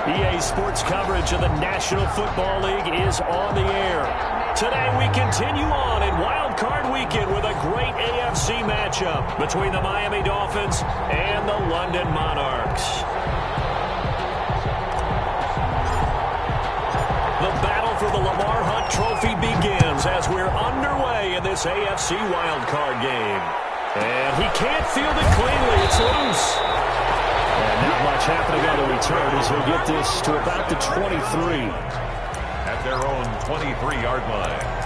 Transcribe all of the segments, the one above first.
EA Sports coverage of the National Football League is on the air. Today we continue on in Wild Card Weekend with a great AFC matchup between the Miami Dolphins and the London Monarchs. The battle for the Lamar Hunt Trophy begins as we're underway in this AFC Wild Card game. And he can't field it cleanly. It's loose. And not much happening on the return as he'll get this to about the 23. At their own 23-yard line.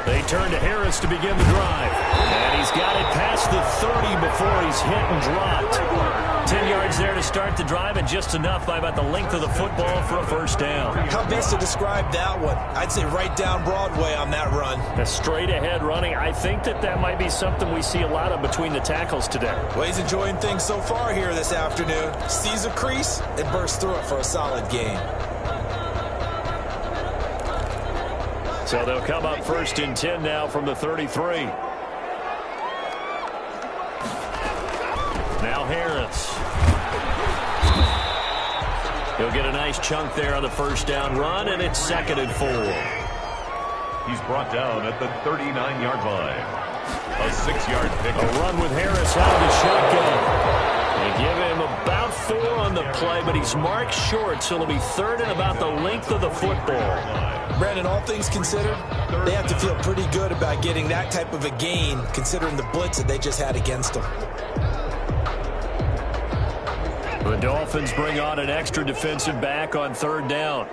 They turn to Harris to begin the drive. And he's got it past the 30 before he's hit and dropped. 10 yards there to start the drive, and just enough by about the length of the football for a first down. How best to describe that one? I'd say right down Broadway on that run. A straight-ahead running. I think that might be something we see a lot of between the tackles today. Well, he's enjoying things so far here this afternoon. Sees a crease and bursts through it for a solid gain. So they'll come up first and 10 now from the 33. Now Harris. He'll get a nice chunk there on the first down run, and it's 2nd and 4. He's brought down at the 39-yard line. A 6-yard pickup. A run with Harris out of the shotgun. They give him about 4 on the play, but he's marked short, so it'll be 3rd and about the length of the football. Brandon, all things considered, they have to feel pretty good about getting that type of a gain, considering the blitz that they just had against them. The Dolphins bring on an extra defensive back on 3rd down.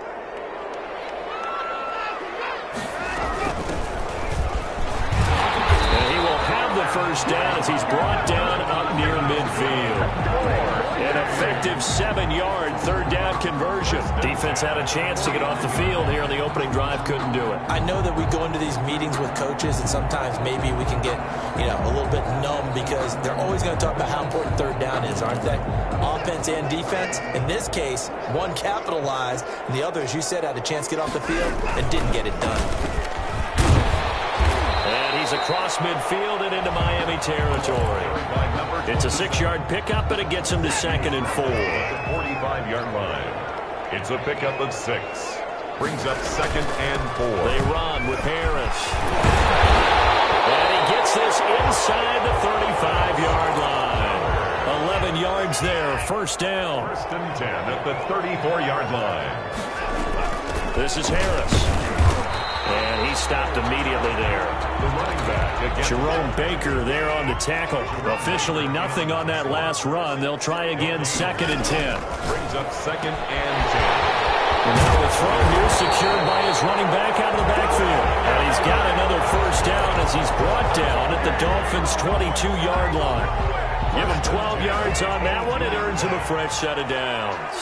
And he will have the first down as he's brought down up near midfield. An effective 7-yard 3rd down conversion. Defense had a chance to get off the field here on the opening drive, couldn't do it. I know that we go into these meetings with coaches, and sometimes maybe we can get, a little bit numb because they're always going to talk about how important 3rd down is, aren't they? Offense and defense. In this case, one capitalized, and the other, as you said, had a chance to get off the field and didn't get it done. And he's across midfield and into Miami territory. It's a 6-yard pickup, and it gets him to 2nd and 4. 45-yard line. It's a pickup of 6. Brings up 2nd and 4. They run with Harris. And he gets this inside the 35-yard line. 11 yards there, first down. 1st and 10 at the 34-yard line. This is Harris. And he stopped immediately there. The running back again. Jerome Baker there on the tackle. Officially nothing on that last run. They'll try again, 2nd and 10. Brings up 2nd and 10. And now the throw here secured by his running back out of the backfield. And he's got another first down as he's brought down at the Dolphins' 22-yard line. Give him 12 yards on that one. It earns him a fresh set of downs.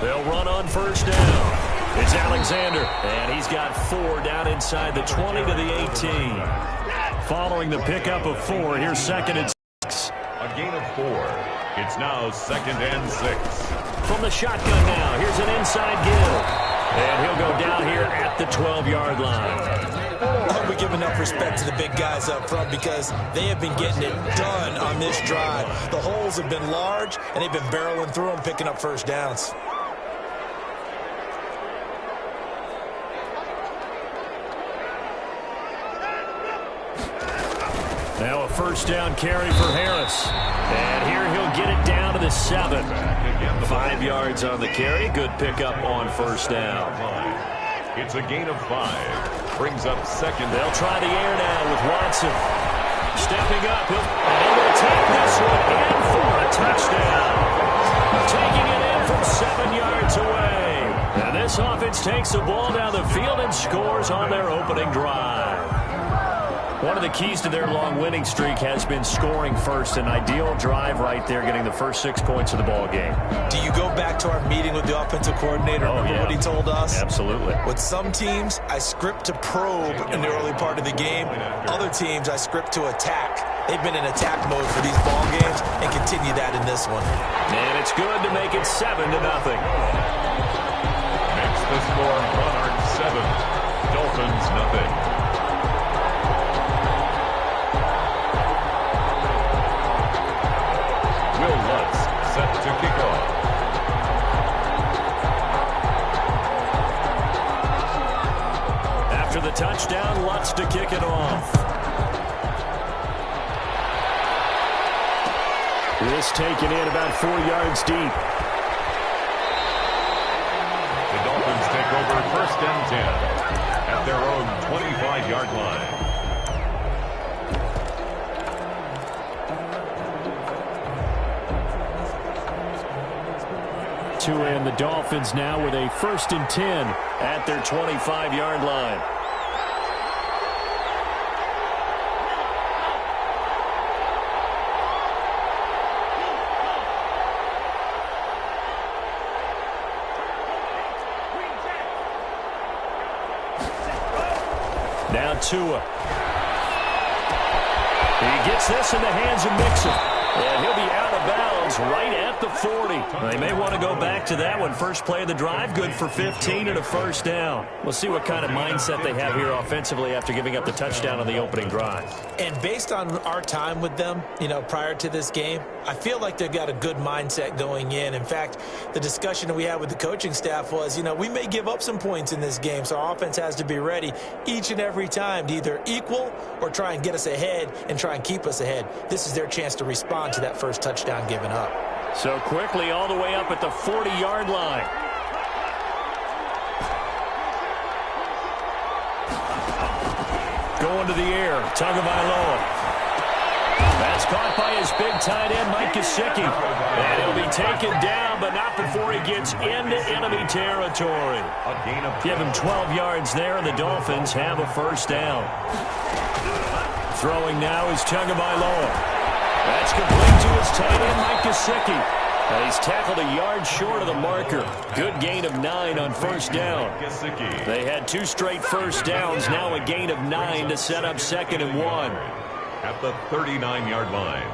They'll run on first down. It's Alexander, and he's got 4 down inside the 20 to the 18. Following the pickup of 4, here's 2nd and 6. A gain of 4. It's now 2nd and 6. From the shotgun now, here's an inside give. And he'll go down here at the 12-yard line. I hope we give enough respect to the big guys up front because they have been getting it done on this drive. The holes have been large, and they've been barreling through them, picking up first downs. Now a first down carry for Harris. And here he'll get it down to the 7. 5 yards on the carry. Good pickup on first down. It's a gain of 5. Brings up 2nd. They'll try the air now with Watson. Stepping up. And he will take this one in for a touchdown. Taking it in from 7 yards away. And this this offense takes the ball down the field and scores on their opening drive. One of the keys to their long winning streak has been scoring first. An ideal drive right there, getting the first 6 points of the ball game. Do you go back to our meeting with the offensive coordinator? Remember what he told us? Absolutely. With some teams, I script to probe in the early part of the game. Other teams, I script to attack. They've been in attack mode for these ball games and continue that in this one. And it's good to make it 7-0. Makes the score Monarchs 7, Dolphins nothing. Will Lutz set to kick off. After the touchdown, Lutz to kick it off. This taken in about 4 yards deep. The Dolphins take over 1st and 10 at their own 25-yard line. And the Dolphins now with a 1st and 10 at their 25-yard line. Now Tua. He gets this in the hands of Mixon. And he'll be out of bounds right at the 40. They may want to go back to that one. First play of the drive, good for 15 and a 1st down. We'll see what kind of mindset they have here offensively after giving up the touchdown on the opening drive. And based on our time with them, prior to this game, I feel like they've got a good mindset going in. In fact, the discussion that we had with the coaching staff was, we may give up some points in this game, so our offense has to be ready each and every time to either equal or try and get us ahead and try and keep us ahead. This is their chance to respond to that first touchdown given up. So quickly all the way up at the 40-yard line. Going to the air, Tagovailoa. That's caught by his big tight end, Mike Gesicki. And he'll be taken down, but not before he gets into enemy territory. Give him 12 yards there, and the Dolphins have a 1st down. Throwing now is Tagovailoa. That's complete to his tight end, Mike Gesicki. He's tackled a yard short of the marker. Good gain of 9 on 1st down. They had 2 straight 1st downs, now a gain of 9 to set up 2nd and 1. At the 39-yard line.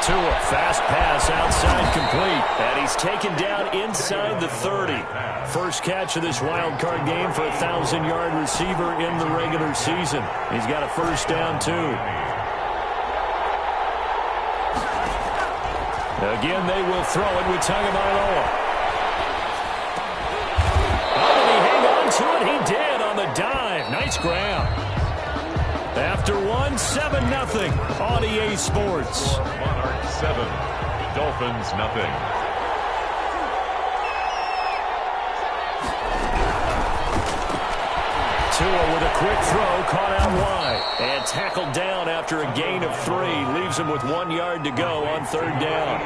Tua, fast pass outside complete. And he's taken down inside the 30. First catch of this wild card game for a 1,000-yard receiver in the regular season. He's got a 1st down, too. Again, they will throw it with Tagovailoa. Oh, did he hang on to it? He did on the dive. Nice grab. After 1, 7-0 on EA Sports. Monarchs 7, Dolphins nothing. Tua with a quick throw, caught out wide. And tackled down after a gain of 3. Leaves him with 1 yard to go on 3rd down.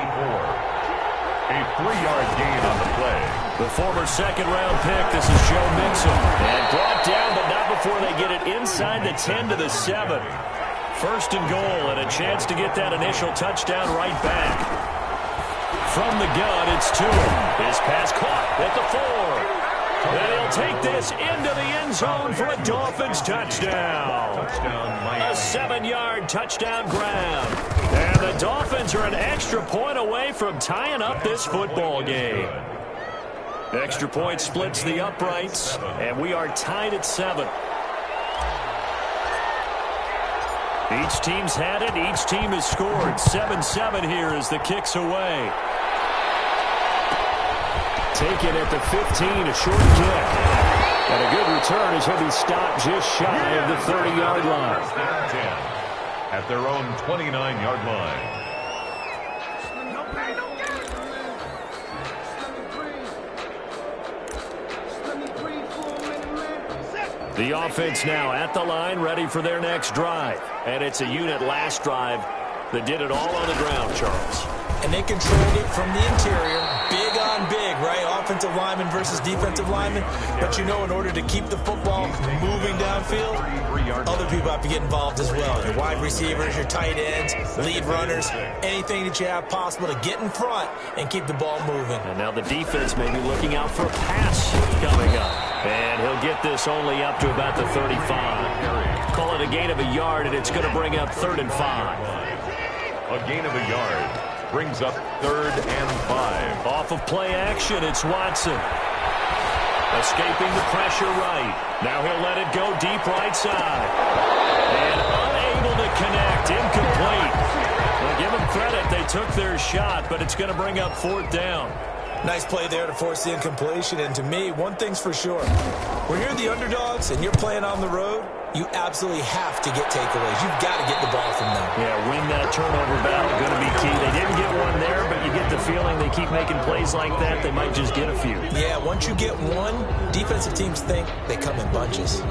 A 3-yard gain on the play. The former 2nd-round pick, this is Joe Mixon. And brought down, but not before they get it inside the 10 to the 7. 1st and goal, and a chance to get that initial touchdown right back. From the gun, it's Tua. His pass caught at the 4. And he'll take this into the end zone for a Dolphins touchdown. A 7-yard touchdown grab. And the Dolphins are an extra point away from tying up this football game. Extra point splits the uprights, and we are tied at 7. Each team's had it. Each team has scored. 7-7 here as the kick's away. Taken at the 15, a short kick. And a good return as he'll be stopped just shy of the 30-yard line. At their own 29-yard line. The offense now at the line, ready for their next drive. And it's a unit last drive that did it all on the ground, Charles. And they controlled it from the interior, big on big, right? Offensive lineman versus defensive lineman. But you know, in order to keep the football moving downfield, other people have to get involved as well. Your wide receivers, your tight ends, lead runners, anything that you have possible to get in front and keep the ball moving. And now the defense may be looking out for a pass coming up. And he'll get this only up to about the 35. Call it a gain of a yard, and it's going to bring up 3rd and 5. A gain of a yard brings up 3rd and 5. Off of play action, it's Watson. Escaping the pressure right. Now he'll let it go deep right side. And unable to connect. Incomplete. Well, give them credit. They took their shot, but it's going to bring up 4th down. Nice play there to force the incompletion. And to me, one thing's for sure. When you're the underdogs and you're playing on the road, you absolutely have to get takeaways. You've got to get the ball from them. Yeah, win that turnover battle, going to be key. They didn't get one there, but you get the feeling they keep making plays like that, they might just get a few. Yeah, once you get one, defensive teams think they come in bunches.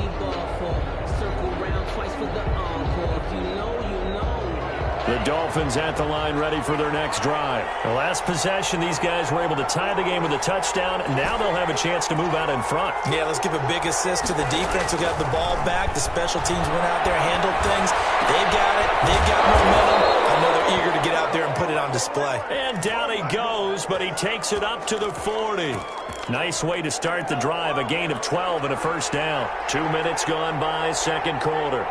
The Dolphins at the line, ready for their next drive. The last possession, these guys were able to tie the game with a touchdown. Now they'll have a chance to move out in front. Yeah, let's give a big assist to the defense who got the ball back. The special teams went out there, handled things. They've got it. They've got momentum. I know they're eager to get out there and put it on display. And down he goes, but he takes it up to the 40. Nice way to start the drive. A gain of 12 and a 1st down. 2 minutes gone by, 2nd quarter.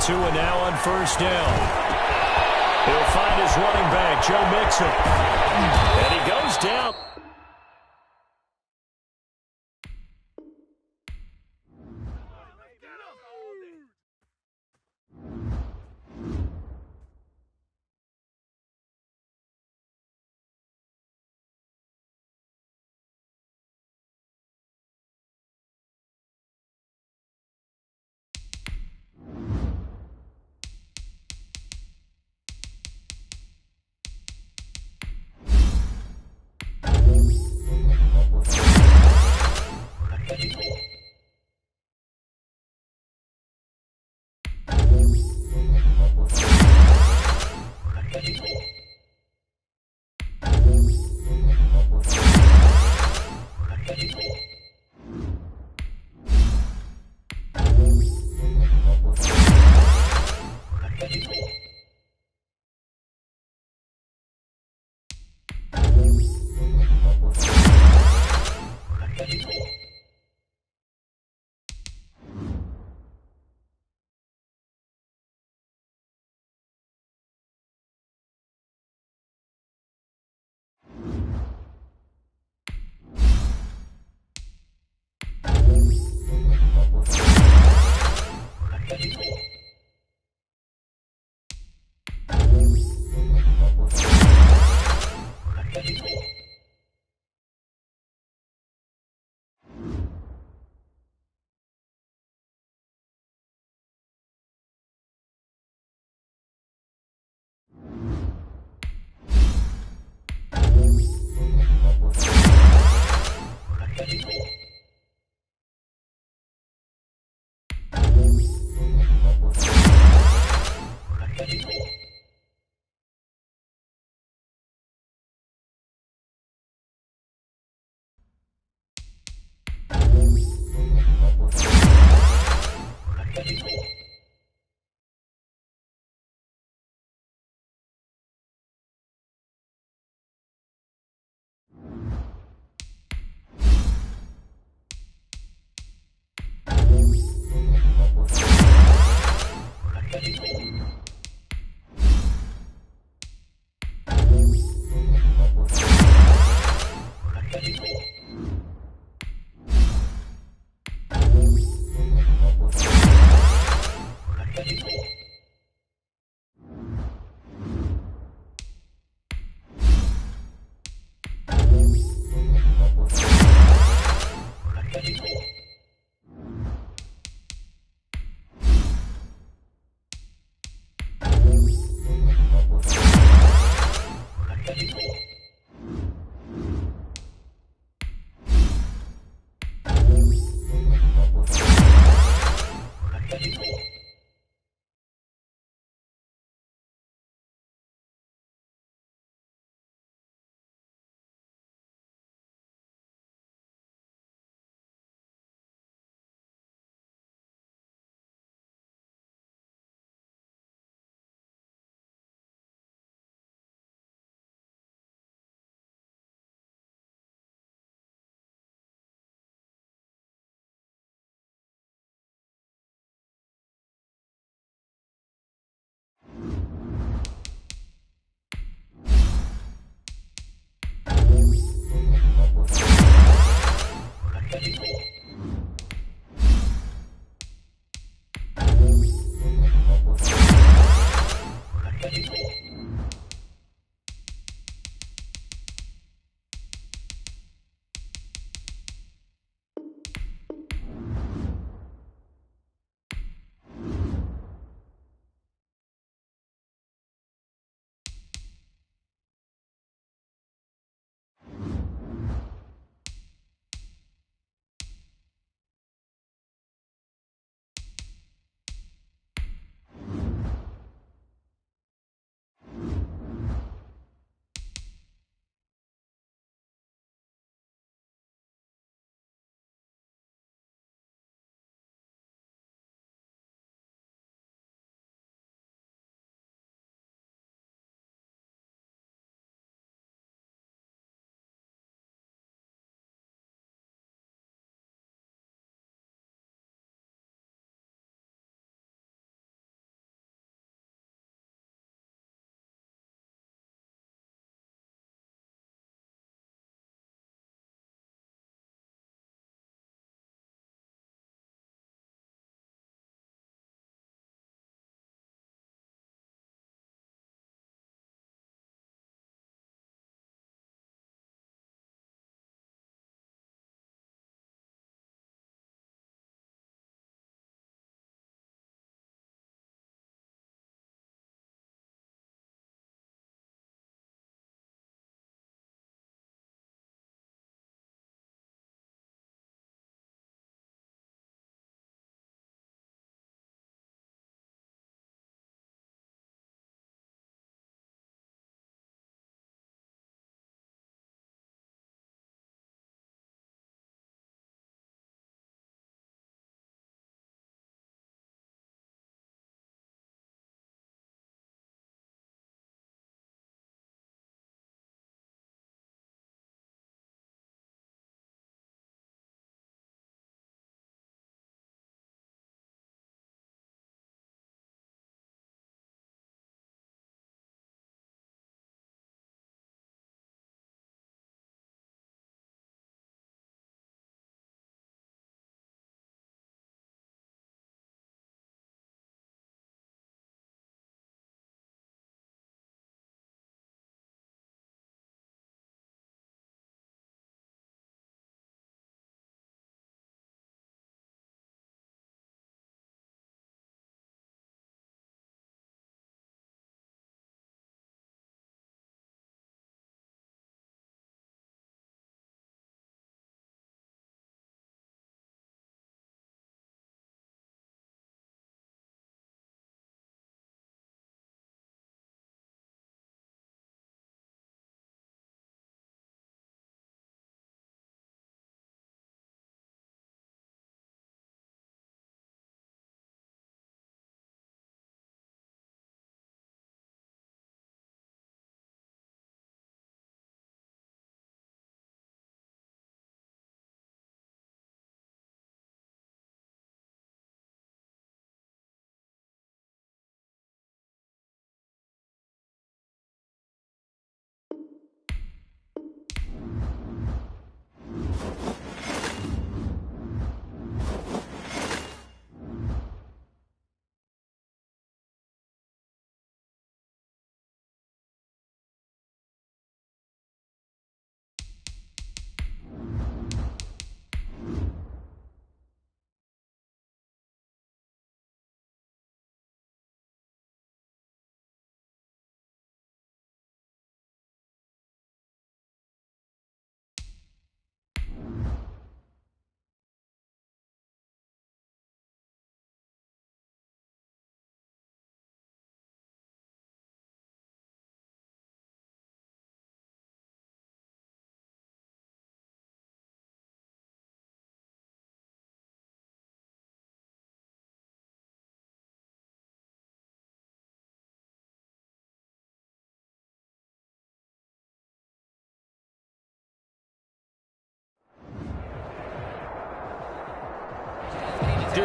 Tua now on 1st down. He'll find his running back, Joe Mixon. And he goes down.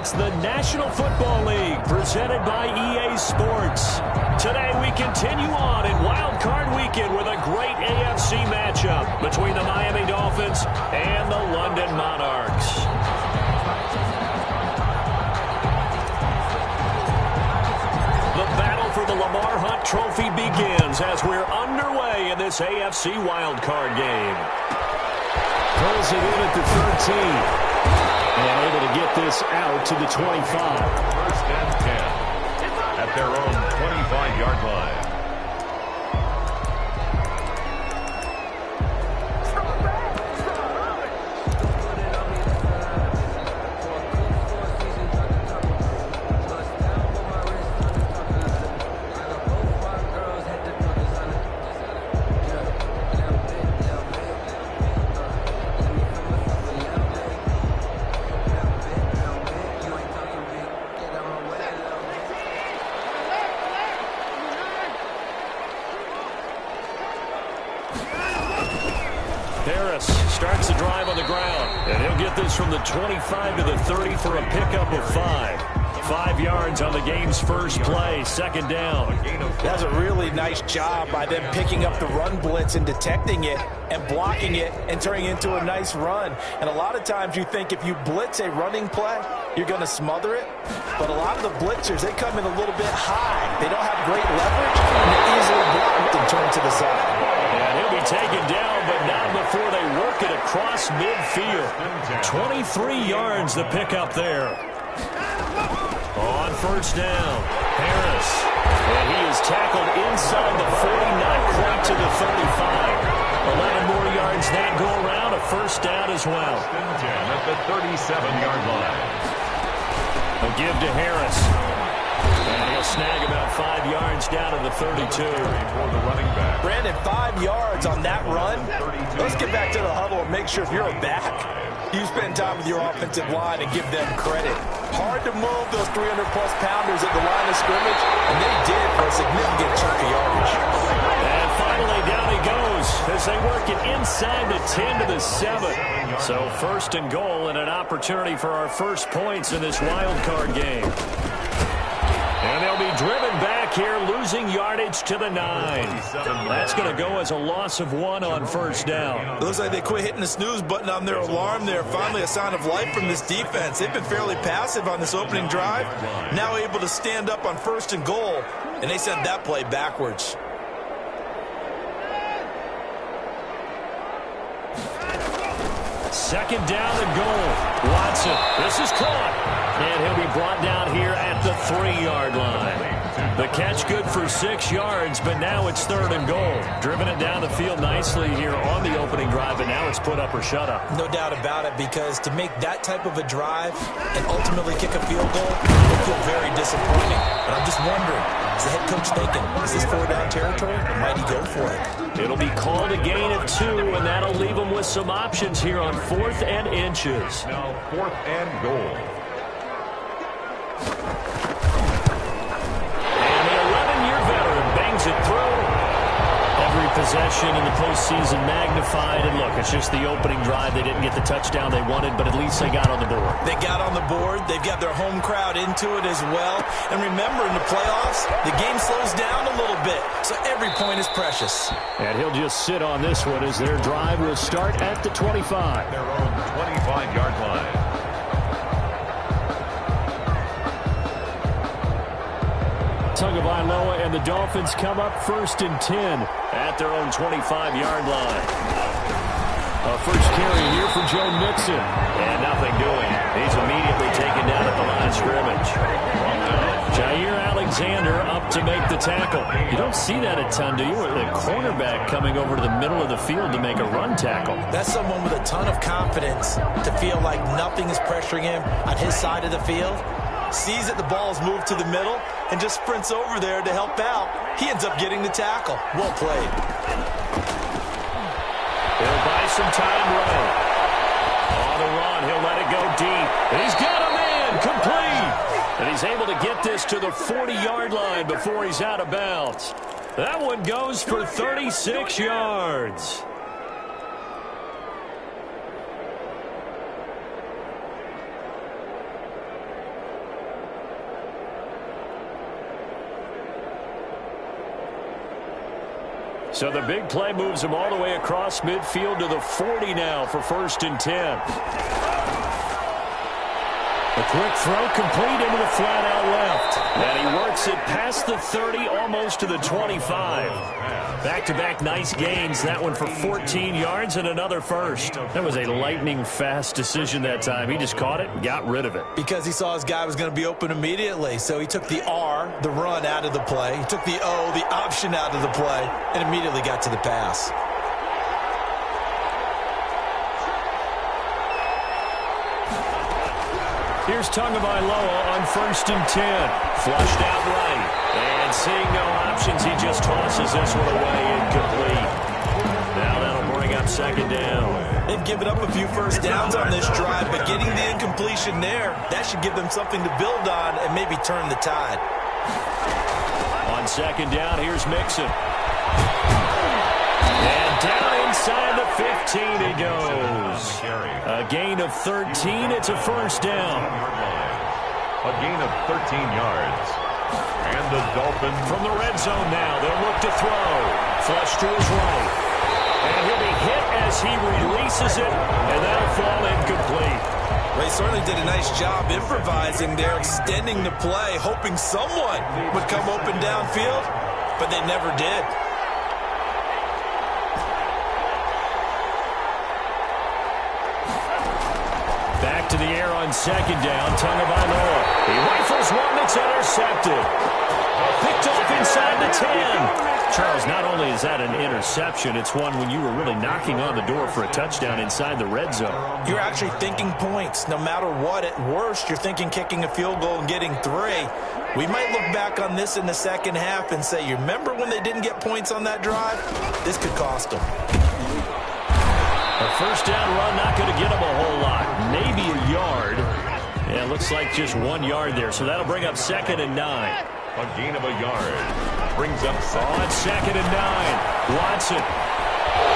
It's the National Football League presented by EA Sports. Today we continue on in Wild Card Weekend with a great AFC matchup between the Miami Dolphins and the London Monarchs. Trophy begins as we're underway in this AFC wildcard game. Pulls it in at the 13. And able to get this out to the 25. First and 10 at their own 25-yard line. Harris starts the drive on the ground, and he'll get this from the 25 to the 30 for a pickup of 5. 5 yards on the game's first play, second down. That's a really nice job by them picking up the run blitz and detecting it and blocking it and turning it into a nice run. And a lot of times you think if you blitz a running play, you're going to smother it. But a lot of the blitzers, they come in a little bit high. They don't have great leverage, and they're easily blocked and turned to the side. And he'll be taken down, but not before they work it across midfield. 23 yards the pickup there. On first down, Harris. And he is tackled inside the 40, not quite to the 35. 11 more yards that go around, a first down as well. At the 37-yard line. They'll give to Harris. And he'll snag about 5 yards down to the 32. For the running back. Brandon, 5 yards on that run. Let's get back to the huddle and make sure if you're a back, you spend time with your offensive line and give them credit. Hard to move those 300-plus pounders at the line of scrimmage, and they did for a significant chunk of yardage. And finally, down he goes as they work it inside the 10 to the 7. So first and goal and an opportunity for our first points in this wild card game. And they'll be driven back here, losing yardage to the 9. That's going to go as a loss of 1 on first down. It looks like they quit hitting the snooze button on their alarm there. Finally a sign of life from this defense. They've been fairly passive on this opening drive. Now able to stand up on first and goal, and they sent that play backwards. Second down and goal. Watson, this is caught. And he'll be brought down here at the 3-yard line. The catch good for 6 yards, but now it's third and goal. Driven it down the field nicely here on the opening drive, and now it's put up or shut up. No doubt about it, because to make that type of a drive and ultimately kick a field goal will feel very disappointing. But I'm just wondering, is the head coach thinking, is this 4-down territory, or might he go for it? It'll be called a gain of 2, and that'll leave them with some options here on 4th and inches. Now 4th and goal. And the 11-year veteran bangs it through. Every possession in the postseason magnified. And look, it's just the opening drive. They didn't get the touchdown they wanted, but at least they got on the board. They got on the board. They've got their home crowd into it as well. And remember, in the playoffs, the game slows down a little bit. So every point is precious. And he'll just sit on this one as their drive will start at the 25. Their own 25-yard line. Tagovailoa and the Dolphins come up first and 10 at their own 25-yard line. A first carry here for Joe Mixon. And nothing doing. He's immediately taken down at the line of scrimmage. Jair Alexander up to make the tackle. You don't see that a ton, do you? The cornerback coming over to the middle of the field to make a run tackle. That's someone with a ton of confidence to feel like nothing is pressuring him on his side of the field. Sees that the ball is moved to the middle and just sprints over there to help out. He ends up getting the tackle. Well played. He'll buy some time running. On the run, he'll let it go deep. And he's got a man complete. And he's able to get this to the 40-yard line before he's out of bounds. That one goes for 36 yards. So the big play moves him all the way across midfield to the 40 now for first and 10. A quick throw complete into the flat out left. And he works it past the 30, almost to the 25. Back-to-back nice gains. That one for 14 yards and another first. That was a lightning-fast decision that time. He just caught it and got rid of it. Because he saw his guy was going to be open immediately. So he took the R, the run, out of the play. He took the O, the option, out of the play, and immediately got to the pass. Here's Tagovailoa on 1st and 10. Flushed out right. And seeing no options, he just tosses this one away incomplete. Now that'll bring up 2nd down. They've given up a few first downs on this drive, but getting the incompletion there, that should give them something to build on and maybe turn the tide. On 2nd down, here's Mixon. And down inside the 15 he goes. A gain of 13. It's a first down. A gain of 13 yards. And the Dolphins from the red zone now. They'll look to throw. Flush to his right. And he'll be hit as he releases it. And that'll fall incomplete. They certainly did a nice job improvising there, extending the play, hoping someone would come open downfield, but they never did. Back to the air on 2nd down. Tagovailoa. He rifles one that's intercepted. Picked off inside the 10. Charles, not only is that an interception, it's one when you were really knocking on the door for a touchdown inside the red zone. You're actually thinking points. No matter what, at worst, you're thinking kicking a field goal and getting 3. We might look back on this in the second half and say, you remember when they didn't get points on that drive? This could cost them. A first down run, not going to get him a whole lot. Maybe a yard. Yeah, it looks like just 1 yard there. So that'll bring up 2nd and 9. A gain of a yard. Brings up 2nd. On 2nd and 9. Watson.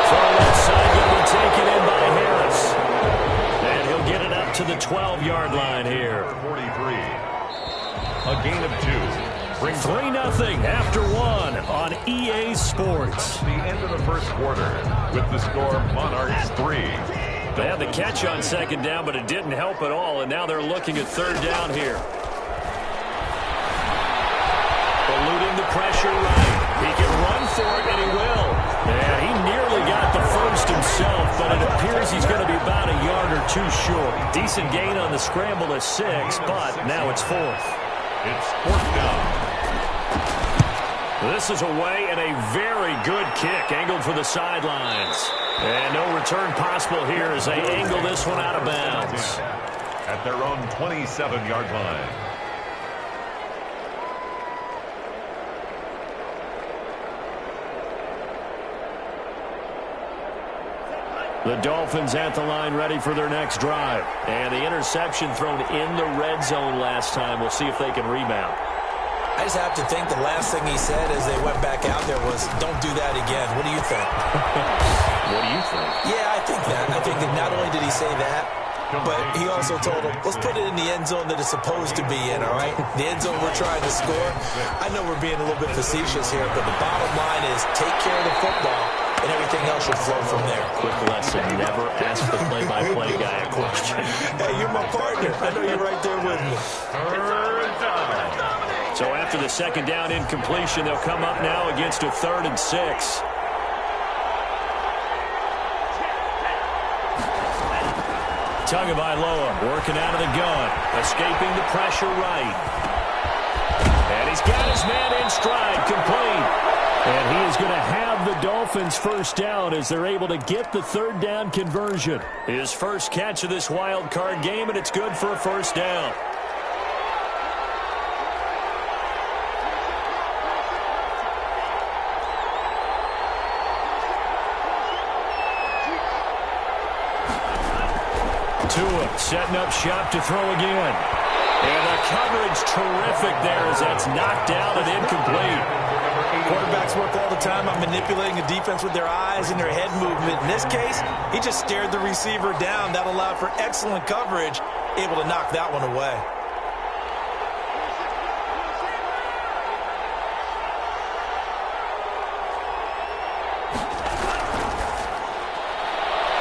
Throw left side, going to be taken in by Harris. And he'll get it up to the 12-yard line here. 43. A gain of 2. 3-0 after 1 on EA Sports. The end of the first quarter with the score Monarchs 3. They had the catch on 2nd down, but it didn't help at all, and now they're looking at 3rd down here. Eluding the pressure right. He can run for it, and he will. Yeah, he nearly got the first himself, but it appears he's going to be about a yard or 2 short. Decent gain on the scramble at 6, but now it's 4th. It's 4th down. This is away and a very good kick, angled for the sidelines. And no return possible here as they angle this one out of bounds. At their own 27-yard line. The Dolphins at the line ready for their next drive. And the interception thrown in the red zone last time. We'll see if they can rebound. I just have to think the last thing he said as they went back out there was, don't do that again. What do you think? What do you think? Yeah, I think that. I think that not only did he say that, but he also told him, let's put it in the end zone that it's supposed to be in, all right? The end zone we're trying to score. I know we're being a little bit facetious here, but the bottom line is take care of the football, and everything else will flow from there. Quick lesson, never ask the play-by-play guy a question. Hey, you're my partner. I know you're right there with me. So after the 2nd down incompletion, they'll come up now against a 3rd and 6. Tagovailoa working out of the gun, escaping the pressure right. And he's got his man in stride, complete. And he is going to have the Dolphins first down as they're able to get the 3rd down conversion. His first catch of this wild card game, and it's good for a first down. Tua setting up shop to throw again. And the coverage terrific there as that's knocked down and incomplete. Quarterbacks work all the time on manipulating a defense with their eyes and their head movement. In this case, he just stared the receiver down. That allowed for excellent coverage, able to knock that one away.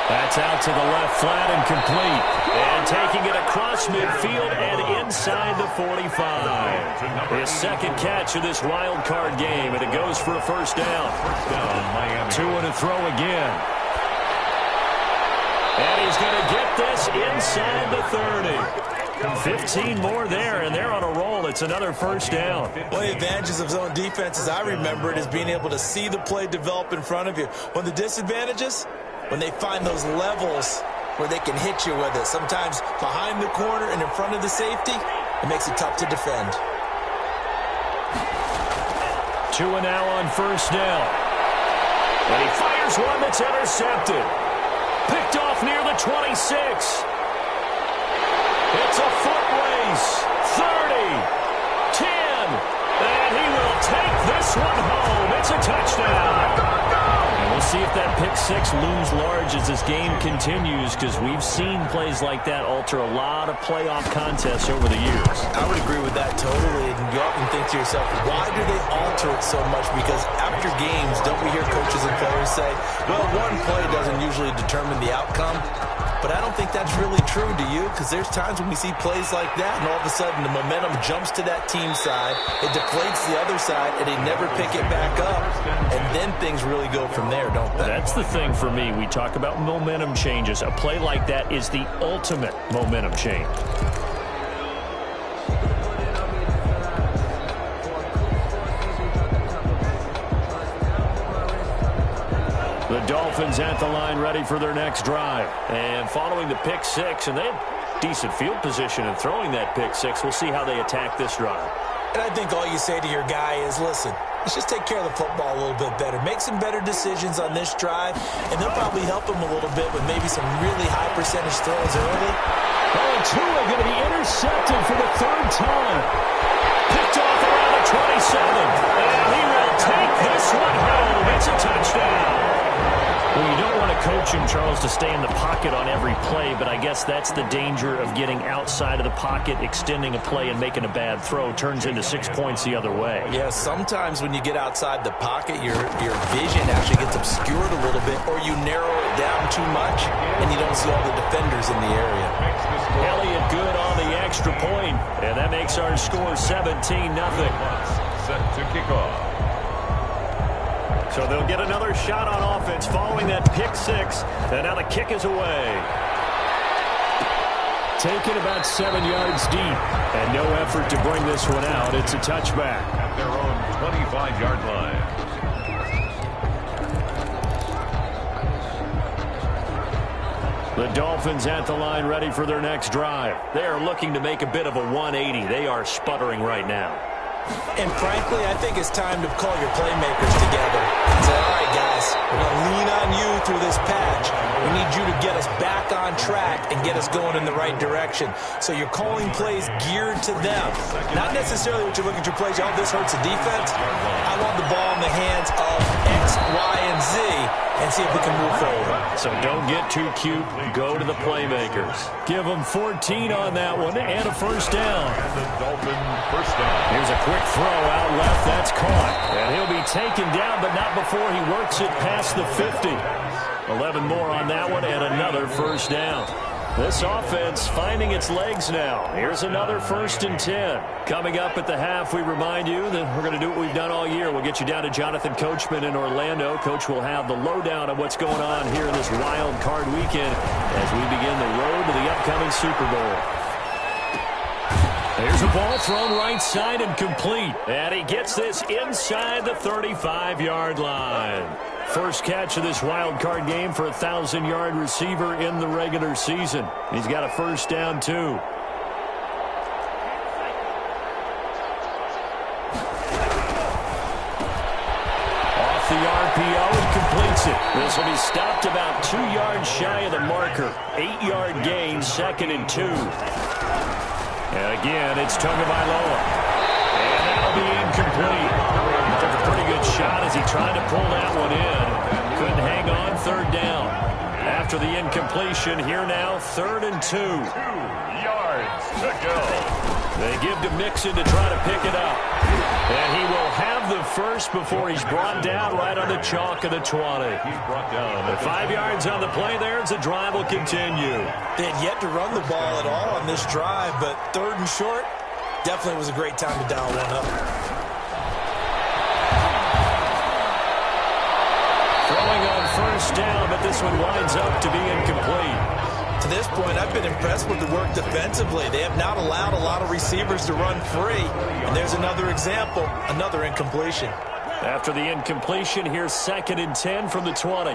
That's out to the left flat and complete. And taking it across across midfield and inside the 45. His second catch of this wild card game, and it goes for a first down. Two and a throw again. And he's going to get this inside the 30. 15 more there, and they're on a roll. It's another first down. One of the advantages of zone defense, as I remember it, is being able to see the play develop in front of you. One of the disadvantages, when they find those levels where they can hit you with it, sometimes behind the corner and in front of the safety, it makes it tough to defend. Two and now on first down. And he fires one that's intercepted. Picked off near the 26. It's a foot race. 30, 10, and he will take this one home. It's a touchdown. And we'll see if that pick six looms large as this game continues, because we've seen plays like that alter a lot of playoff contests over the years. I would agree with that totally. And you often think to yourself, why do they alter it so much? Because after games, don't we hear coaches and players say, well, one play doesn't usually determine the outcome? But I don't think that's really true, do you? Because there's times when we see plays like that, and all of a sudden the momentum jumps to that team side, it deflates the other side, and they never pick it back up. And then things really go from there, don't they? That's the thing for me. We talk about momentum changes. A play like that is the ultimate momentum change. The Dolphins at the line, ready for their next drive. And following the pick six, and they have decent field position in throwing that pick six. We'll see how they attack this drive. And I think all you say to your guy is, listen, let's just take care of the football a little bit better. Make some better decisions on this drive, and they'll probably help him a little bit with maybe some really high percentage throws early. Oh, and Tua going to be intercepted for the third time. Picked off around the 27. And he will take this one home. It's a touchdown. Well, you don't want to coach him, Charles, to stay in the pocket on every play, but I guess that's the danger of getting outside of the pocket, extending a play, and making a bad throw. Turns into 6 points the other way. Yeah, sometimes when you get outside the pocket, your vision actually gets obscured a little bit, or you narrow it down too much, and you don't see all the defenders in the area. Elliott good on the extra point, and that makes our score 17-0. Set to kick off. So they'll get another shot on offense following that pick six. And now the kick is away. Taken about 7 yards deep. And no effort to bring this one out. It's a touchback. At their own 25-yard line. The Dolphins at the line, ready for their next drive. They are looking to make a bit of a 180. They are sputtering right now. And frankly, I think it's time to call your playmakers together and say, all right, guys, we're going to lean on you through this patch. We need you to get us back on track and get us going in the right direction. So you're calling plays geared to them. Not necessarily what you look at your plays, oh, this hurts the defense. I want the ball in the hands of X, Y, and Z and see if we can move forward. So don't get too cute. Go to the playmakers. Give them 14 on that one and a first down. The Dolphin first down. Here's a quick throw out left. That's caught. And he'll be taken down, but not before he works it past the 50. 11 more on that one and another first down. This offense finding its legs now. Here's another 1st and 10. Coming up at the half, we remind you that we're going to do what we've done all year. We'll get you down to Jonathan Coachman in Orlando. Coach will have the lowdown of what's going on here in this wild card weekend as we begin the road to the upcoming Super Bowl. There's a ball thrown right side and complete. And he gets this inside the 35-yard line. First catch of this wild card game for a 1,000-yard receiver in the regular season. He's got a first down, too. Off the RPO and completes it. This will be stopped about 2 yards shy of the marker. 8-yard gain, 2nd and 2. And again, it's Tagovailoa. And that'll be incomplete. He took a pretty good shot as he tried to pull that one in. Couldn't hang on, 3rd down. After the incompletion, here now, 3rd and 2. 2 yards to go. They give to Mixon to try to pick it up. And he will have the first before he's brought down right on the chalk of the 20. He's brought down. With 5 yards on the play there, as the drive will continue. They had yet to run the ball at all on this drive, but 3rd and short, definitely was a great time to dial one up. Throwing on 1st down, but this one winds up to be incomplete. To this point, I've been impressed with the work defensively. They have not allowed a lot of receivers to run free. And there's another example, another incompletion. After the incompletion, here's 2nd and 10 from the 20.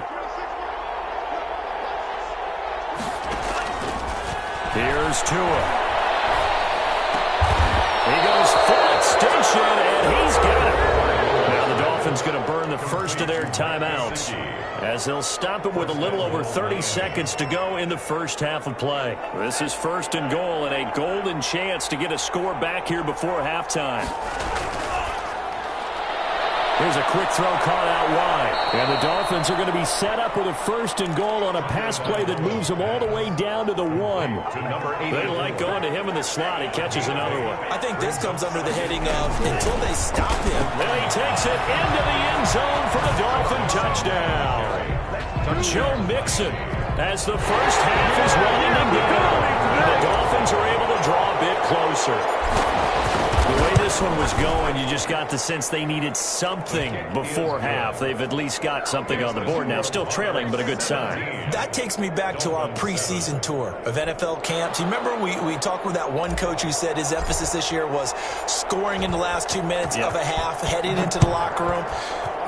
Here's Tua. He goes full extension, and he's got it. Now the Dolphins going to burn the first of their timeouts, as they'll stop him with a little over 30 seconds to go in the first half of play. This is 1st and goal, and a golden chance to get a score back here before halftime. Here's a quick throw caught out wide. And the Dolphins are going to be set up with a 1st and goal on a pass play that moves them all the way down to the 1. They like going to him in the slot. He catches another one. I think this comes under the heading of until they stop him. Then he takes it into the end zone for the Dolphin touchdown. Joe Mixon, as the first half is running again. And the Dolphins are able to draw a bit closer. The way this one was going, you just got the sense they needed something before half. They've at least got something on the board now. Still trailing, but a good sign. That takes me back to our preseason tour of NFL camps. You remember we talked with that one coach who said his emphasis this year was scoring in the last 2 minutes of a half, heading into the locker room.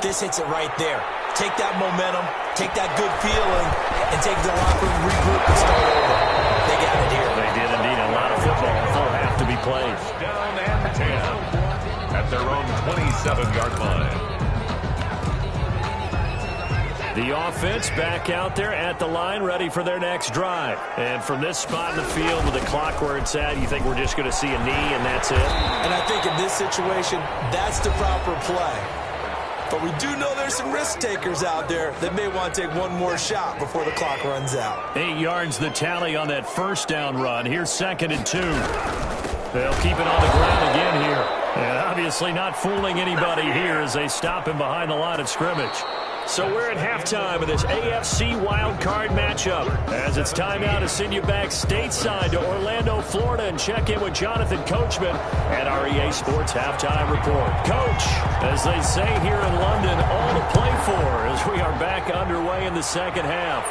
This hits it right there. Take that momentum, take that good feeling, and take the locker room, regroup, and start over. They got it here. They did indeed. A lot of football full half to be played. Down and 10 at their own 27-yard line. The offense back out there at the line, ready for their next drive. And from this spot in the field with the clock where it's at, you think we're just going to see a knee and that's it? And I think in this situation, that's the proper play. But we do know there's some risk takers out there that may want to take one more shot before the clock runs out. 8 yards the tally on that 1st down run. Here's 2nd and 2. They'll keep it on the ground again here. And obviously not fooling anybody here as they stop him behind the line of scrimmage. So we're at halftime of this AFC wildcard matchup. As it's time now to send you back stateside to Orlando, Florida, and check in with Jonathan Coachman at our EA Sports Halftime Report. Coach, as they say here in London, all to play for as we are back underway in the second half.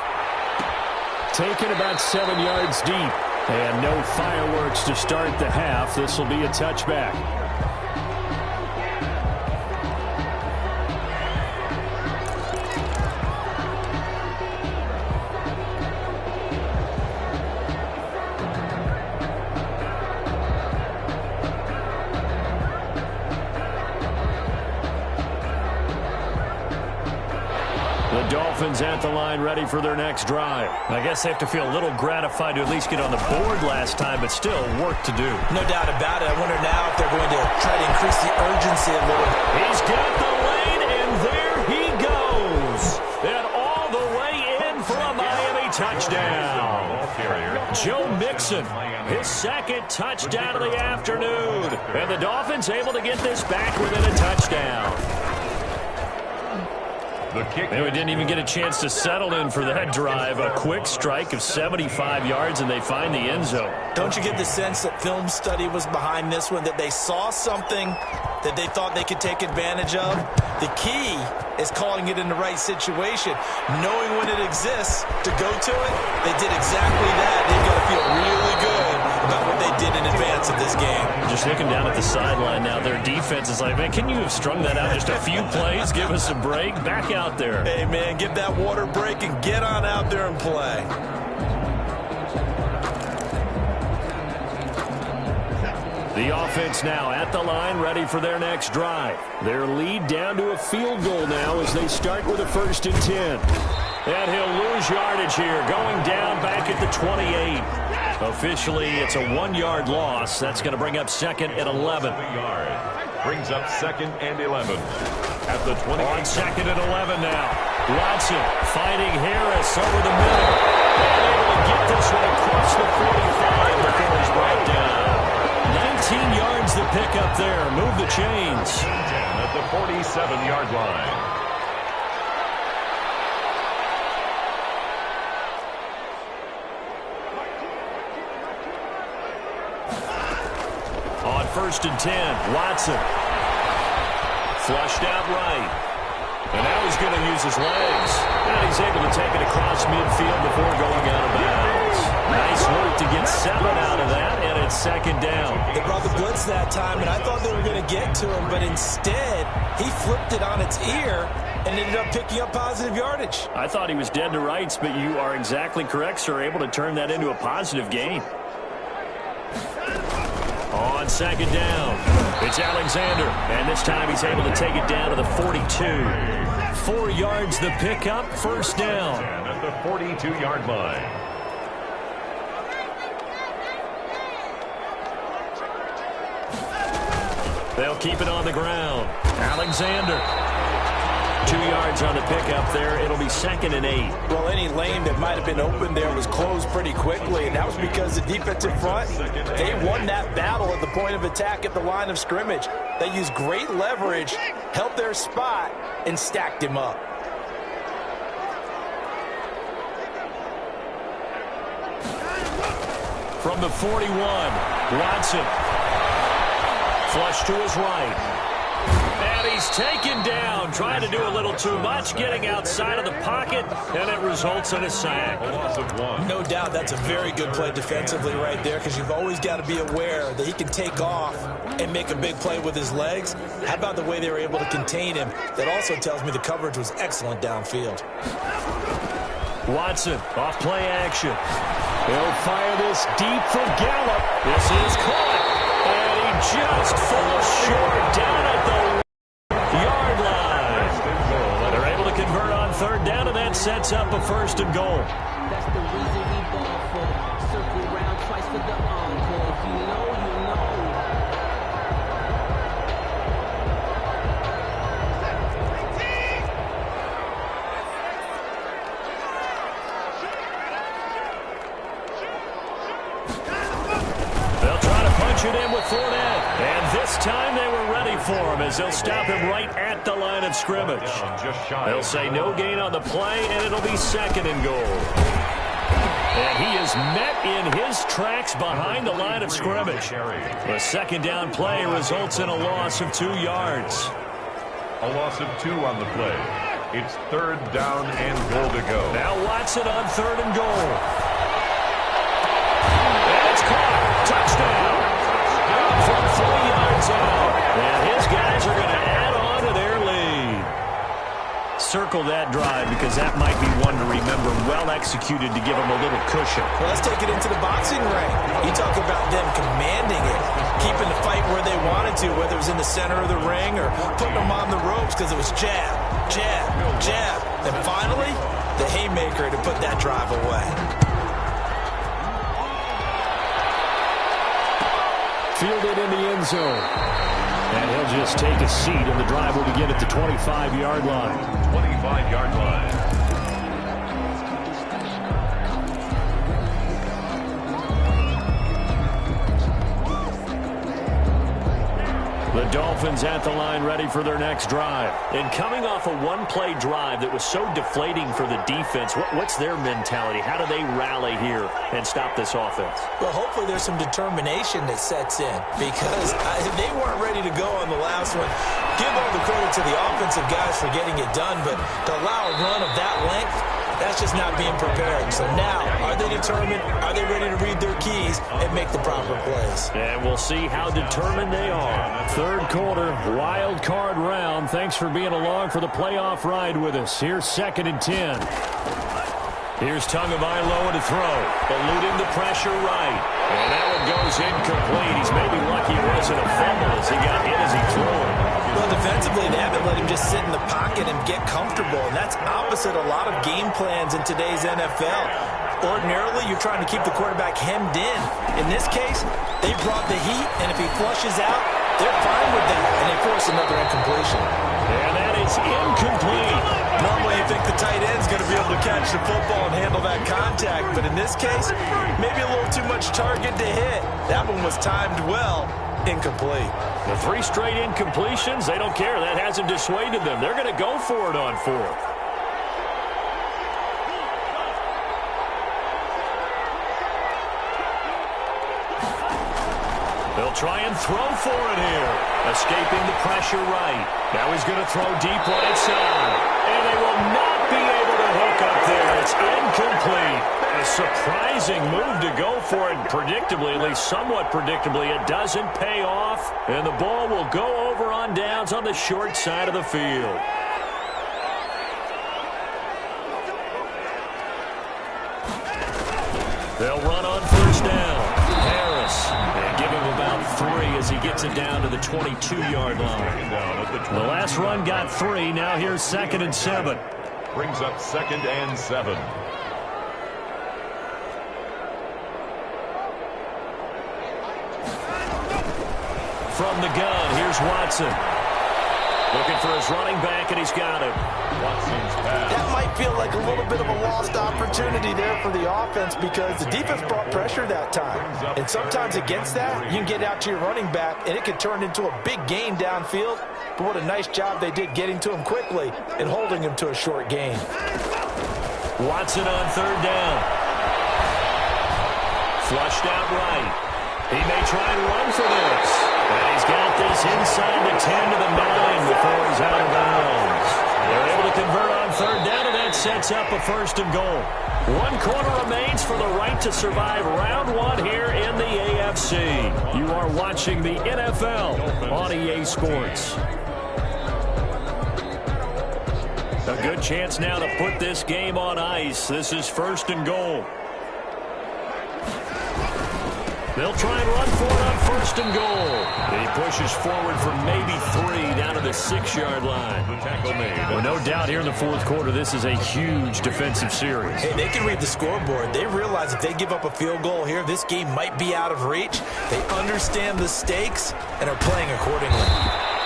Taken about 7 yards deep, and no fireworks to start the half. This will be a touchback. Dolphins at the line, ready for their next drive. I guess they have to feel a little gratified to at least get on the board last time, but still work to do. No doubt about it. I wonder now if they're going to try to increase the urgency a little. He's got the lane, and there he goes. And all the way in for a Miami touchdown. Joe Mixon, his 2nd touchdown of the afternoon. And the Dolphins able to get this back within a touchdown. The kick. They didn't even get a chance to settle in for that drive. A quick strike of 75 yards, and they find the end zone. Don't you get the sense that film study was behind this one, that they saw something that they thought they could take advantage of? The key is calling it in the right situation, knowing when it exists to go to it. They did exactly that. They've got to feel really good about what they did in advance of this game. Just looking down at the sideline now, their defense is like, man, can you have strung that out just a few plays? Give us a break. Back out there. Hey, man, give that water break and get on out there and play. The offense now at the line, ready for their next drive. Their lead down to a field goal now as they start with a 1st and 10. And he'll lose yardage here, going down back at the 28. Officially, it's a 1-yard loss. That's going to bring up 2nd and 11. Brings up 2nd and 11 at the 20. On 2nd and 11 now. Watson fighting Harris over the middle. And able to get this one across the 45 before he's brought down. 19 up there. Move the chains. 10 at the 47-yard line. On 1st and 10, Watson. Flushed out right. And now he's going to use his legs. And he's able to take it across midfield before going out of bounds. Nice work to get 7 out of that, and it's 2nd down. They brought the blitz that time, and I thought they were going to get to him, but instead, he flipped it on its ear and ended up picking up positive yardage. I thought he was dead to rights, but you are exactly correct, sir. Able to turn that into a positive gain. On 2nd down, it's Alexander, and this time he's able to take it down to the 42. 4 yards the pickup, 1st down. 10 at the 42-yard line. They'll keep it on the ground. Alexander. 2 yards on the pickup there. It'll be 2nd and 8. Well, any lane that might have been open there was closed pretty quickly, and that was because the defensive front, they won that battle at the point of attack at the line of scrimmage. They used great leverage, held their spot, and stacked him up. From the 41, Watson. Flush to his right. And he's taken down, trying to do a little too much, getting outside of the pocket, and it results in a sack. A loss of 1. No doubt that's a very good play defensively right there, because you've always got to be aware that he can take off and make a big play with his legs. How about the way they were able to contain him? That also tells me the coverage was excellent downfield. Watson, off play action. He'll fire this deep for Gallup. This is caught. And he just falls short down at the yard line. They're able to convert on 3rd down, and that sets up a 1st and goal. That's the reason we ball for. Circle round twice for the encore. If you know, you know. They'll try to punch it in with Fournette. And this time they were ready for him as they'll stop him right at the line of scrimmage. Just shy. They'll say no gain on the play, and it'll be 2nd and goal. And he is met in his tracks behind the line of scrimmage. The 2nd down play results in a loss of 2 yards. A loss of 2 on the play. It's 3rd down and goal to go. Now Watson on 3rd and goal. And it's caught. Touchdown. From 4 yards out. And his guys are going to add on to their lead. Circle that drive, because that might be one to remember. Well executed to give them a little cushion. Well, let's take it into the boxing ring. You talk about them commanding it, keeping the fight where they wanted to, whether it was in the center of the ring or putting them on the ropes, because it was jab, jab, jab. And finally, the haymaker to put that drive away. Fielded in the end zone. And he'll just take a seat, and the drive will begin at the 25-yard line. 25-yard line. The Dolphins at the line ready for their next drive. And coming off a one-play drive that was so deflating for the defense, what's their mentality? How do they rally here and stop this offense? Well, hopefully there's some determination that sets in, because they weren't ready to go on the last one. Give all the credit to the offensive guys for getting it done, but to allow a run of that length, that's just not being prepared. So now, are they determined? Are they ready to read their keys and make the proper plays? And we'll see how determined they are. 3rd quarter, wild card round. Thanks for being along for the playoff ride with us. Here's 2nd and 10. Here's Tagovailoa to throw. Eluding the pressure right. And that one goes incomplete. He's maybe lucky it wasn't a fumble as he got hit as he threw it. Well, defensively, they haven't let him just sit in the pocket and get comfortable, and that's opposite a lot of game plans in today's NFL. Ordinarily, you're trying to keep the quarterback hemmed in. In this case, they brought the heat, and if he flushes out, they're fine with that, and they force another incompletion. And that is incomplete. Normally, you think the tight end's going to be able to catch the football and handle that contact, but in this case, maybe a little too much target to hit. That one was timed well, Incomplete. The 3 straight incompletions, they don't care. That hasn't dissuaded them. They're going to go for it on 4th. They'll try and throw for it here. Escaping the pressure right. Now he's going to throw deep right side. And they will not be able to hook up there. It's incomplete. A surprising move to go for it. Predictably, at least somewhat predictably, it doesn't pay off. And the ball will go over on downs on the short side of the field. They'll run on 1st down. Harris, and give him about 3 as he gets it down to the 22-yard line. The last run got 3. Now here's 2nd and 7. Brings up 2nd and 7. From the gun, here's Watson. Looking for his running back, and he's got him. Watson's pass. That might feel like a little bit of a lost opportunity there for the offense because the defense brought pressure that time. And sometimes against that, you can get out to your running back, and it can turn into a big gain downfield. But what a nice job they did getting to him quickly and holding him to a short gain. Watson on 3rd down. Flushed out right. He may try and run for this. And he's got this inside the 10 to the 9 before he's out of bounds. They're able to convert on 3rd down, and that sets up a 1st and goal. 1 quarter remains for the right to survive round 1 here in the AFC. You are watching the NFL on EA Sports. A good chance now to put this game on ice. This is 1st and goal. They'll try and run for it on 1st and goal. He pushes forward for maybe 3 down to the 6-yard line. The tackle made. Well, no doubt here in the 4th quarter, this is a huge defensive series. Hey, they can read the scoreboard. They realize if they give up a field goal here, this game might be out of reach. They understand the stakes and are playing accordingly.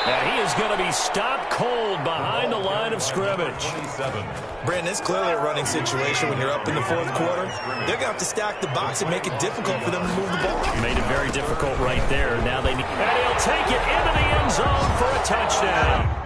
And he is going to be stopped cold behind the line of scrimmage. 27. Brandon, it's clearly a running situation when you're up in the 4th quarter. They're going to have to stack the box and make it difficult for them to move the ball. Made it very difficult right there. Now they need... And he'll take it into the end zone for a touchdown.